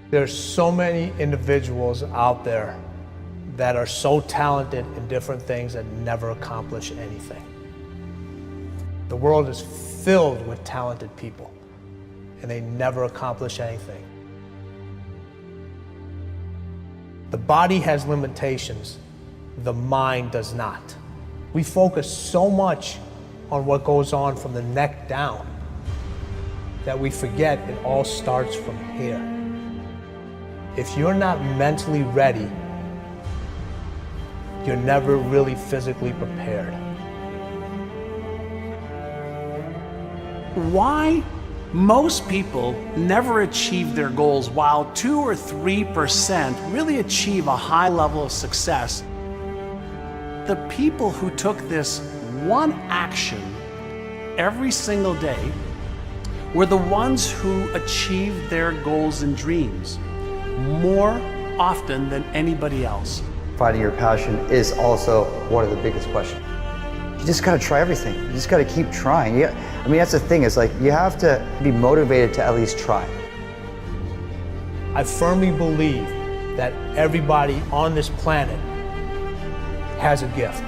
There's so many individuals out there that are so talented in different things that never accomplish anything. The world is filled with talented people, and they never accomplish anything. The body has limitations, the mind does not. We focus so much on what goes on from the neck down that we forget it all starts from here. If you're not mentally ready, you're never really physically prepared. Why most people never achieve their goals while 2 or 3% really achieve a high level of success? The people who took this one action every single day were the ones who achieved their goals and dreams more often than anybody else. Finding your passion is also one of the biggest questions. You just gotta try everything. You just gotta keep trying. I mean, that's the thing, is like, you have to be motivated to at least try. I firmly believe that everybody on this planet has a gift.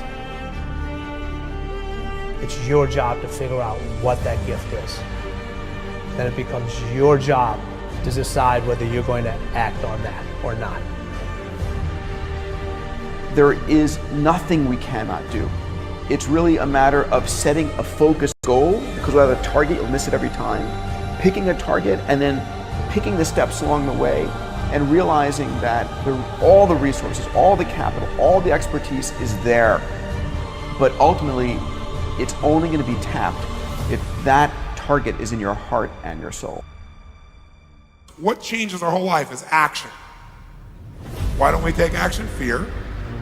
It's your job to figure out what that gift is. Then it becomes your job to decide whether you're going to act on that or not. There is nothing we cannot do. It's really a matter of setting a focused goal, because without a target, you'll miss it every time. Picking a target and then picking the steps along the way and realizing that all the resources, all the capital, all the expertise is there. But ultimately, it's only going to be tapped if that target is in your heart and your soul. What changes our whole life is action. Why don't we take action? Fear.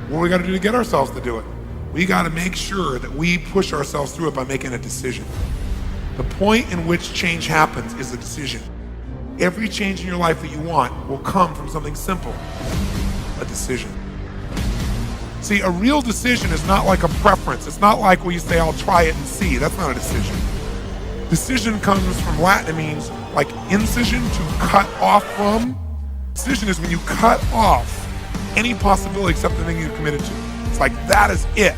What do we got to do to get ourselves to do it? We got to make sure that we push ourselves through it by making a decision. The point in which change happens is a decision. Every change in your life that you want will come from something simple, a decision. See, a real decision is not like a preference. It's not like where you say, I'll try it and see. That's not a decision. Decision comes from Latin. It means like incision, to cut off from. Decision is when you cut off any possibility except the thing you're committed to. It's like, that is it.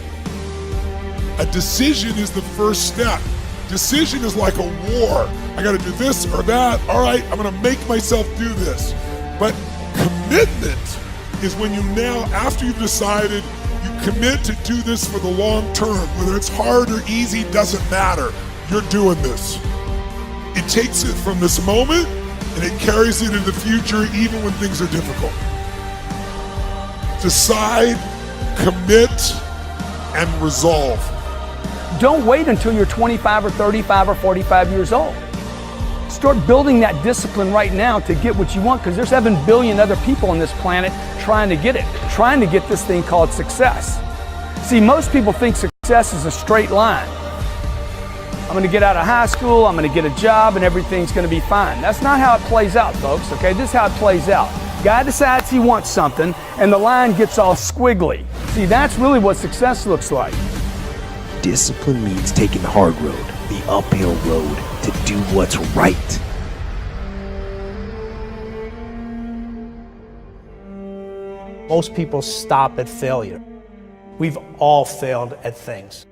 A decision is the first step. Decision is like a war. I gotta do this or that. All right, I'm gonna make myself do this. But commitment is when you now, after you've decided, you commit to do this for the long term. Whether it's hard or easy, doesn't matter. You're doing this. It takes it from this moment and it carries it into the future even when things are difficult. Decide, commit, and resolve. Don't wait until you're 25 or 35 or 45 years old. Start building that discipline right now to get what you want, because there's 7 billion other people on this planet trying to get it, trying to get this thing called success. See, most people think success is a straight line. I'm going to get out of high school, I'm going to get a job, and everything's going to be fine. That's not how it plays out, folks, okay? This is how it plays out. Guy decides he wants something, and the line gets all squiggly. See, that's really what success looks like. Discipline means taking the hard road, the uphill road, to do what's right. Most people stop at failure. We've all failed at things.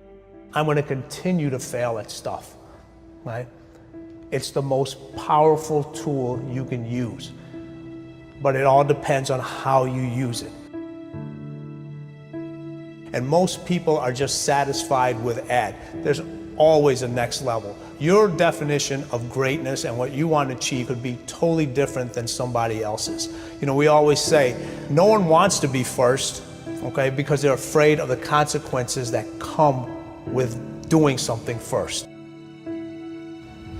I'm going to continue to fail at stuff, right? It's the most powerful tool you can use, but it all depends on how you use it. And most people are just satisfied with Ed. There's always a next level. Your definition of greatness and what you want to achieve could be totally different than somebody else's. You know, we always say, no one wants to be first, okay, because they're afraid of the consequences that come with doing something first.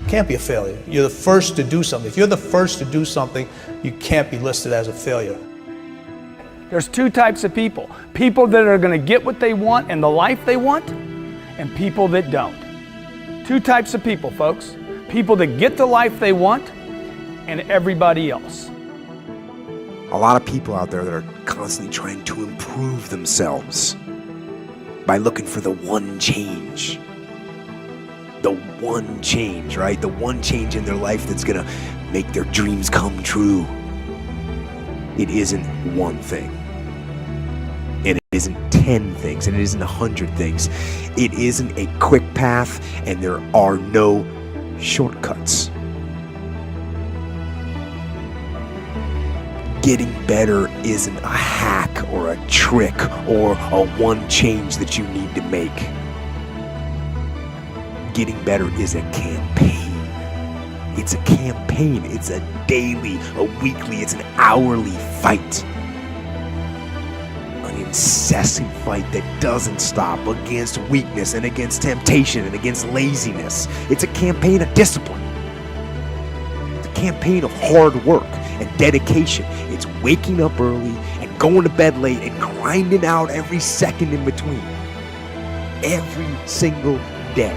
Can't be a failure. You're the first to do something. If you're the first to do something, you can't be listed as a failure. There's 2 types of people. People that are going to get what they want and the life they want, and people that don't. 2 types of people, folks. People that get the life they want, and everybody else. A lot of people out there that are constantly trying to improve themselves by looking for the one change. The one change, right? The one change in their life that's gonna make their dreams come true. it isn't one thing. And it isn't 10 things, and it isn't 100 things. It isn't a quick path, and there are no shortcuts. Getting better isn't a hack or a trick or a one change that you need to make. Getting better is a campaign. It's a campaign. It's a daily, a weekly, it's an hourly fight. An incessant fight that doesn't stop against weakness and against temptation and against laziness. It's a campaign of discipline. It's a campaign of hard work and dedication. It's waking up early and going to bed late and grinding out every second in between. Every single day.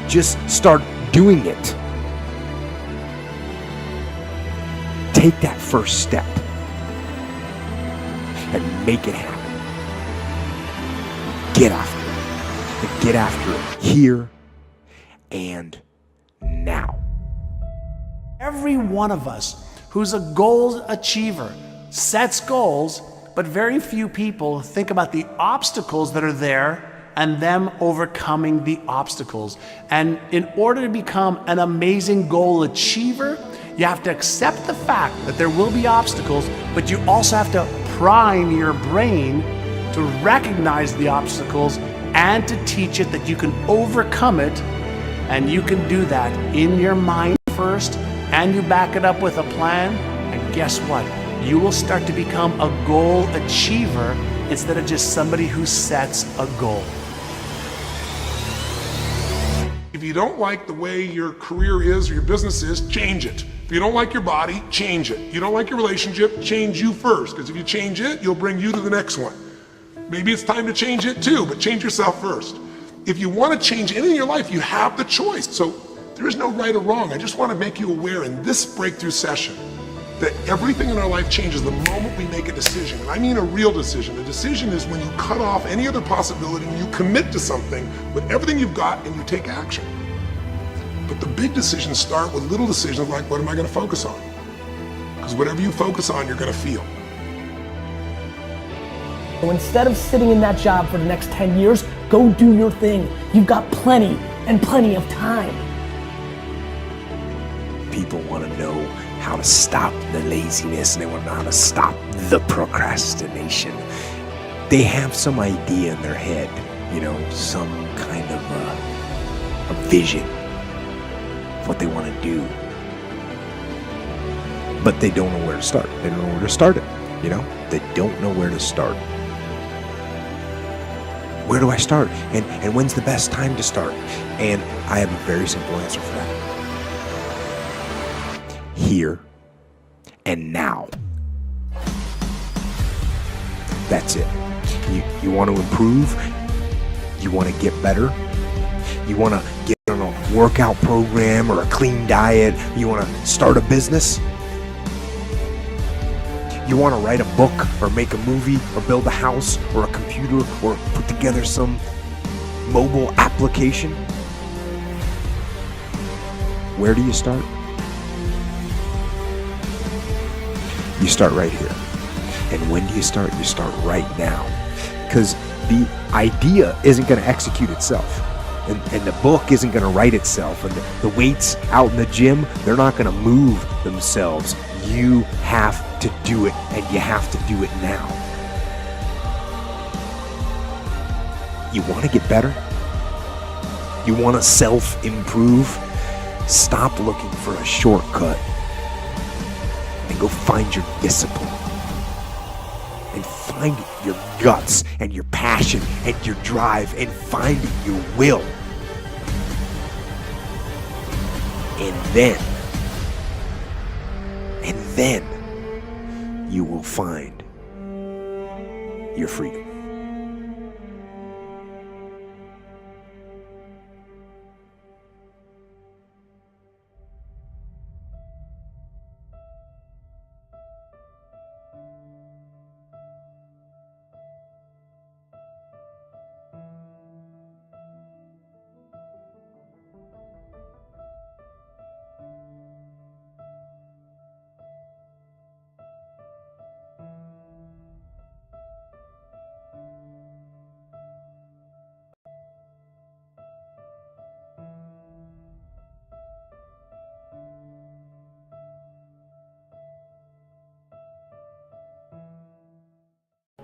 Just start doing it. Take that first step and make it happen. Get after it. And get after it here and now. Every one of us who's a goal achiever sets goals, but very few people think about the obstacles that are there and them overcoming the obstacles. And in order to become an amazing goal achiever, you have to accept the fact that there will be obstacles, but you also have to prime your brain to recognize the obstacles and to teach it that you can overcome it. And you can do that in your mind first, and you back it up with a plan. And guess what? You will start to become a goal achiever instead of just somebody who sets a goal. If you don't like the way your career is or your business is, change it. If you don't like your body, change it. You don't like your relationship, change you first. Because if you change it, you'll bring you to the next one. Maybe it's time to change it too, but change yourself first. If you want to change anything in your life, you have the choice. So there is no right or wrong. I just want to make you aware in this breakthrough session that everything in our life changes the moment we make a decision. And I mean a real decision. A decision is when you cut off any other possibility and you commit to something with everything you've got and you take action. But the big decisions start with little decisions like, what am I going to focus on? Because whatever you focus on, you're going to feel. So instead of sitting in that job for the next 10 years, go do your thing. You've got plenty and plenty of time. People want to know how to stop the laziness, and they want to know how to stop the procrastination. They have some idea in their head, some kind of a vision of what they want to do. But they don't know where to start. They don't know where to start it, They don't know where to start. Where do I start? And when's the best time to start? And I have a very simple answer for that. Here and now. That's it. You want to improve? You want to get better? You want to get on a workout program or a clean diet? You want to start a business? You want to write a book or make a movie or build a house or a computer or put together some mobile application? Where do you start? You start right here. And when do you start? You start right now. Because the idea isn't going to execute itself. And the book isn't going to write itself. And the weights out in the gym, they're not going to move themselves. You have to do it, and you have to do it now. You want to get better? You want to self-improve? Stop looking for a shortcut and go find your discipline. And find your guts and your passion and your drive and find your will. And then you will find your freedom.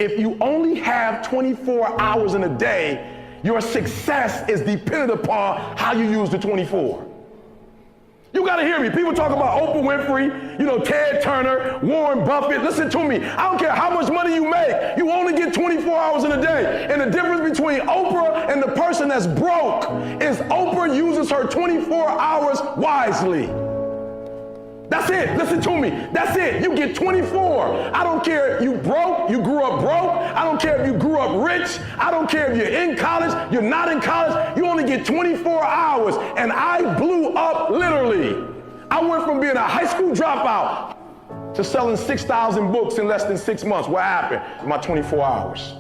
If you only have 24 hours in a day, your success is dependent upon how you use the 24. You gotta hear me. People talk about Oprah Winfrey, Ted Turner, Warren Buffett. Listen to me. I don't care how much money you make. You only get 24 hours in a day. And the difference between Oprah and the person that's broke is Oprah uses her 24 hours wisely. That's it. Listen to me. That's it. You get 24. I don't care if you broke, you grew up broke. I don't care if you grew up rich. I don't care if you're in college, you're not in college. You only get 24 hours. And I blew up literally. I went from being a high school dropout to selling 6,000 books in less than 6 months. What happened? My 24 hours.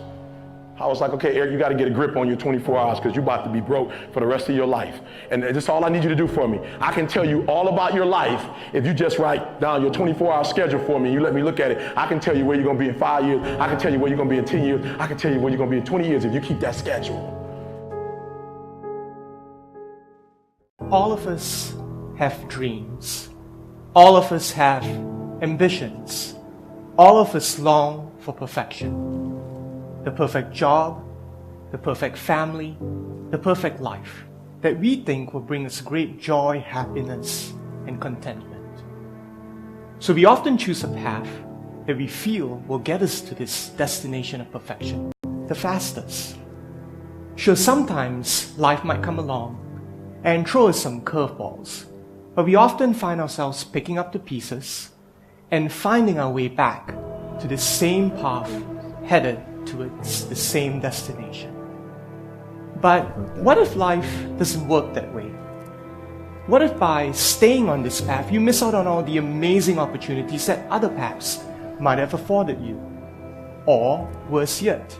I was like, okay, Eric, you got to get a grip on your 24 hours because you're about to be broke for the rest of your life. And that's all I need you to do for me. I can tell you all about your life if you just write down your 24-hour schedule for me and you let me look at it. I can tell you where you're going to be in 5 years. I can tell you where you're going to be in 10 years. I can tell you where you're going to be in 20 years if you keep that schedule. All of us have dreams. All of us have ambitions. All of us long for perfection. The perfect job, the perfect family, the perfect life that we think will bring us great joy, happiness, and contentment. So we often choose a path that we feel will get us to this destination of perfection the fastest. Sure, sometimes life might come along and throw us some curveballs, but we often find ourselves picking up the pieces and finding our way back to the same path headed towards the same destination. But what if life doesn't work that way? What if by staying on this path, you miss out on all the amazing opportunities that other paths might have afforded you? Or worse yet,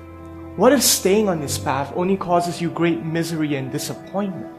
what if staying on this path only causes you great misery and disappointment?